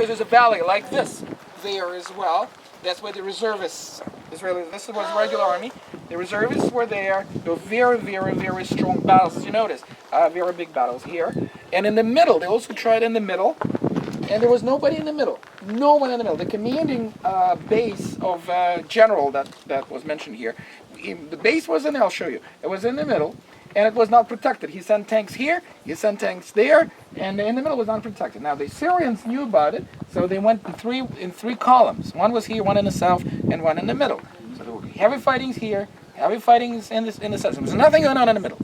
there's a valley like this there as well. That's where the reservists, Israelis, this was regular army. The reservists were there. There were very, very, very strong battles, as you notice. Very big battles here. And in the middle, they also tried in the middle. And there was nobody in the middle. No one in the middle. The commanding base of general that was mentioned here, the base was in, I'll show you. It was in the middle, and it was not protected. He sent tanks here, he sent tanks there, and in the middle was not protected. Now the Syrians knew about it, so they went in three columns. One was here, one in the south, and one in the middle. So there were heavy fightings here, heavy fightings in the south. There was nothing going on in the middle.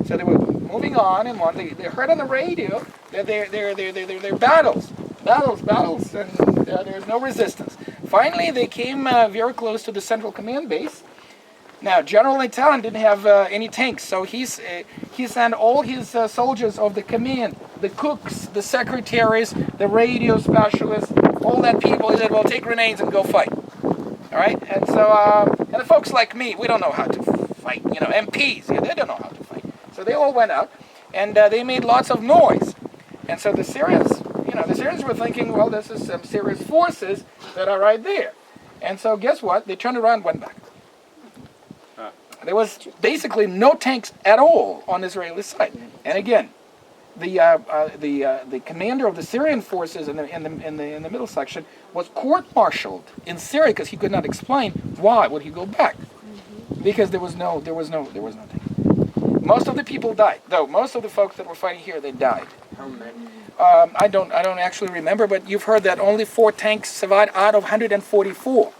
So they were moving on, and they heard on the radio that they're battles, and there's no resistance. Finally, they came very close to the central command base. Now, General Natan didn't have any tanks, so he sent all his soldiers of the command, the cooks, the secretaries, the radio specialists, all that people. He said, well, take grenades and go fight. All right? And so, and the folks like me, we don't know how to fight. You know, MPs, they don't know how to fight. So they all went out, and they made lots of noise. And so the Syrians were thinking, well, this is some serious forces that are right there. And so guess what? They turned around and went back. There was basically no tanks at all on the Israeli side. And again, the commander of the Syrian forces in the middle section was court-martialed in Syria because he could not explain why would he go back, because there was no tank. Most of the people died, though. Most of the folks that were fighting here, they died. How many? I don't actually remember, but you've heard that only 4 tanks survived out of 144.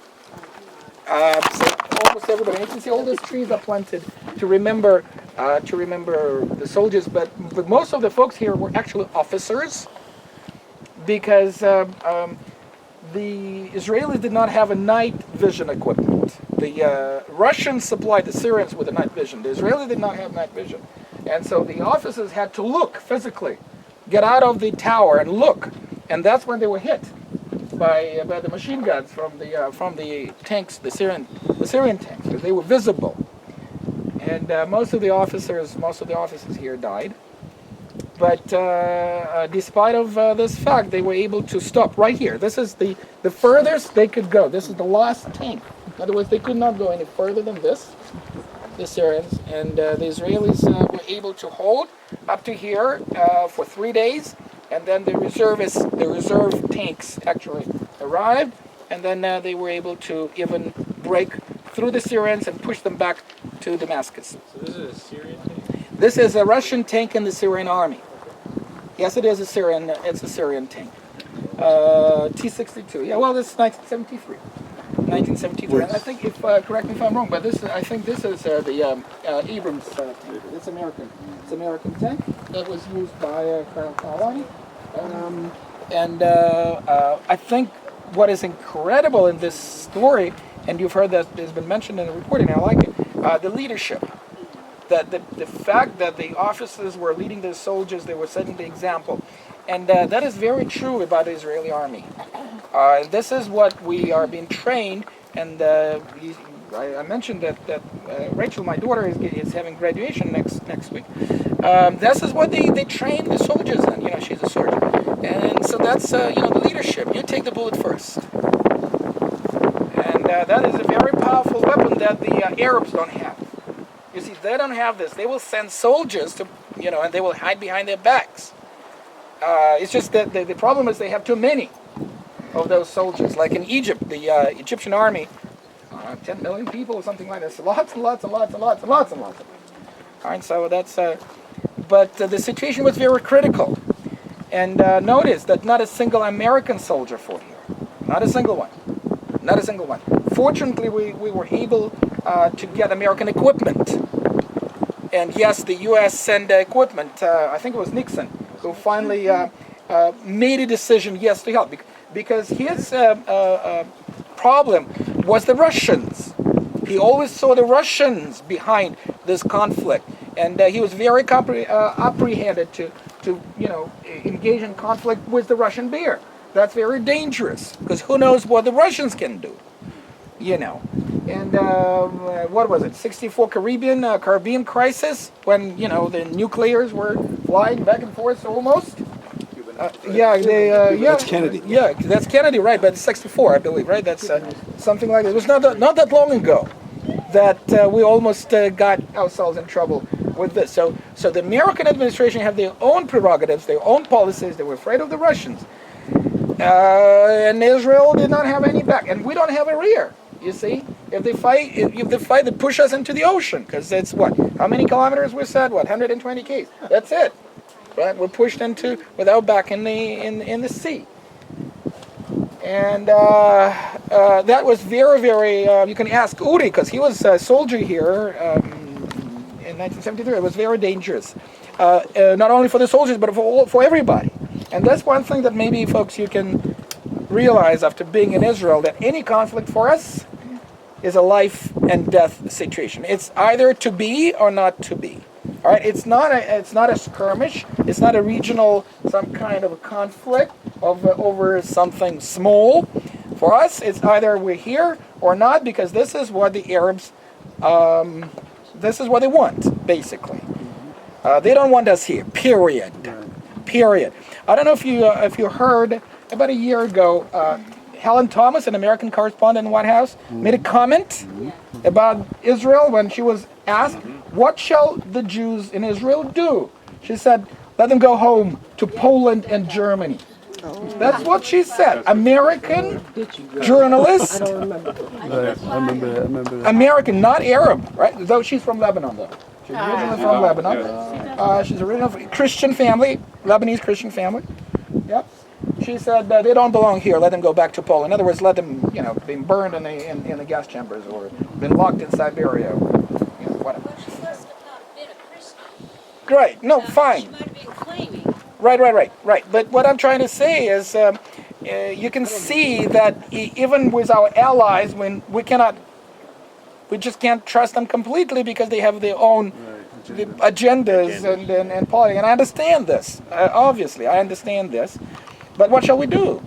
So almost everybody. You can see all these trees are planted to remember the soldiers. But most of the folks here were actually officers, because the Israelis did not have a night vision equipment. The Russians supplied the Syrians with a night vision. The Israelis did not have night vision, and so the officers had to look physically, get out of the tower and look, and that's when they were hit by the machine guns from the tanks, the Syrian tanks, because they were visible. And most of the officers here died. But despite of this fact, they were able to stop right here. This is the furthest they could go. This is the last tank. In other words, they could not go any further than this, the Syrians. And the Israelis were able to hold up to here for 3 days. And then the reserve tanks actually arrived, and then they were able to even break through the Syrians and push them back to Damascus. So this is a Syrian tank? This is a Russian tank in the Syrian army. Yes, it is a Syrian. It's a Syrian tank. T-62. Yeah, well, this is 1973. 1973. And I think, if correct me if I'm wrong, but I think this is the Abrams. It's American. It's an American tank that was used by Colonel Golan. I think what is incredible in this story, and you've heard that has been mentioned in the reporting, I like it, the leadership. The fact that the officers were leading the soldiers, they were setting the example. And that is very true about the Israeli army. This is what we are being trained, and I mentioned that Rachel, my daughter, is having graduation next week. This is what they train the soldiers in. You know, she's a surgeon, and so that's the leadership. You take the bullet first, and that is a very powerful weapon that the Arabs don't have. You see, they don't have this. They will send soldiers to, and they will hide behind their backs. It's just that the problem is they have too many of those soldiers. Like in Egypt, the Egyptian army, 10 million people or something like this. Lots and lots and lots and lots and lots and lots. All right, so that's. But the situation was very critical, and notice that not a single American soldier fought here. Not a single one. Not a single one. Fortunately, we were able to get American equipment. And yes, the U.S. sent equipment. I think it was Nixon who finally made a decision, yes, to help. Because his problem was the Russians. He always saw the Russians behind this conflict. And he was very apprehended to engage in conflict with the Russian bear. That's very dangerous, because who knows what the Russians can do, And what was it, 64 Caribbean crisis, when, the nuclears were flying back and forth almost? Yeah, That's Kennedy. Yeah, that's Kennedy, right? But 64, I believe, right? That's something like that. It was not that long ago that we almost got ourselves in trouble with this. So the American administration have their own prerogatives, their own policies. They were afraid of the Russians, and Israel did not have any back, and we don't have a rear. You see, if they fight, they push us into the ocean because it's what? How many kilometers we said? What? 120 k's. That's it. Right, we're pushed into without back in the sea, and that was very, very. You can ask Uri because he was a soldier here in 1973. It was very dangerous, not only for the soldiers but for everybody. And that's one thing that maybe, folks, you can realize after being in Israel, that any conflict for us is a life and death situation. It's either to be or not to be. All right, it's not a skirmish. It's not a regional, some kind of a conflict over something small. For us, it's either we're here or not, because this is what the Arabs, this is what they want, basically. They don't want us here. Period. Period. I don't know if you heard about a year ago. Helen Thomas, an American correspondent in the White House, made a comment about Israel when she was asked, what shall the Jews in Israel do? She said, let them go home to Poland and Germany. That's what she said. American journalist. I remember that. American, not Arab, right? Though she's from Lebanon, though. She's originally from Lebanon. She's originally from Christian family, Lebanese Christian family. Yep. She said they don't belong here. Let them go back to Poland. In other words, let them, being burned in the gas chambers or been locked in Siberia, or whatever. Well, she must have not been a Christian. Great. No, She fine. might have been claiming. Right. But what I'm trying to say is, you can see that even with our allies, when we just can't trust them completely because they have their own agendas and politics. And I understand this. Obviously, I understand this. But what shall we do?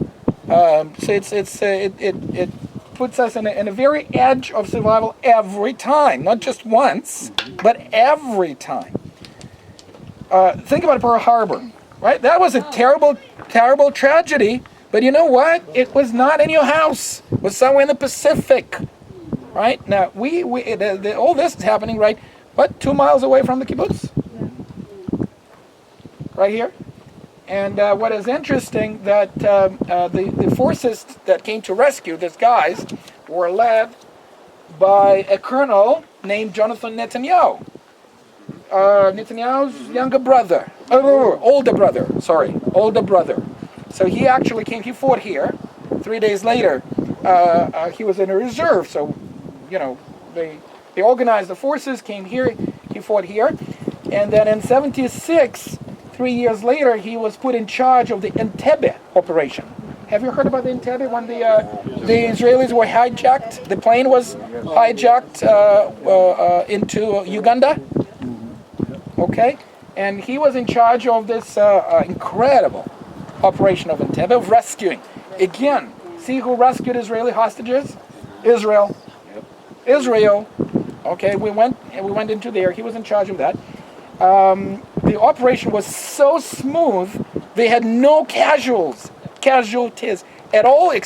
So it puts us in a very edge of survival every time, not just once, but every time. Think about Pearl Harbor, right? That was a terrible, terrible tragedy. But you know what? It was not in your house. It was somewhere in the Pacific, right? Now all this is happening, right? What? 2 miles away from the kibbutz, right here. And what is interesting that the forces that came to rescue these guys were led by a colonel named Jonathan Netanyahu. Netanyahu's older brother. So he actually came. He fought here. 3 days later, he was in a reserve. So, they organized the forces, came here. He fought here, and then in '76. 3 years later, he was put in charge of the Entebbe operation. Have you heard about the Entebbe when the Israelis were hijacked? The plane was hijacked into Uganda. Okay, and he was in charge of this incredible operation of Entebbe, of rescuing. Again, see who rescued Israeli hostages? Israel. Okay, we went into there. He was in charge of that. The operation was so smooth, they had no casualties at all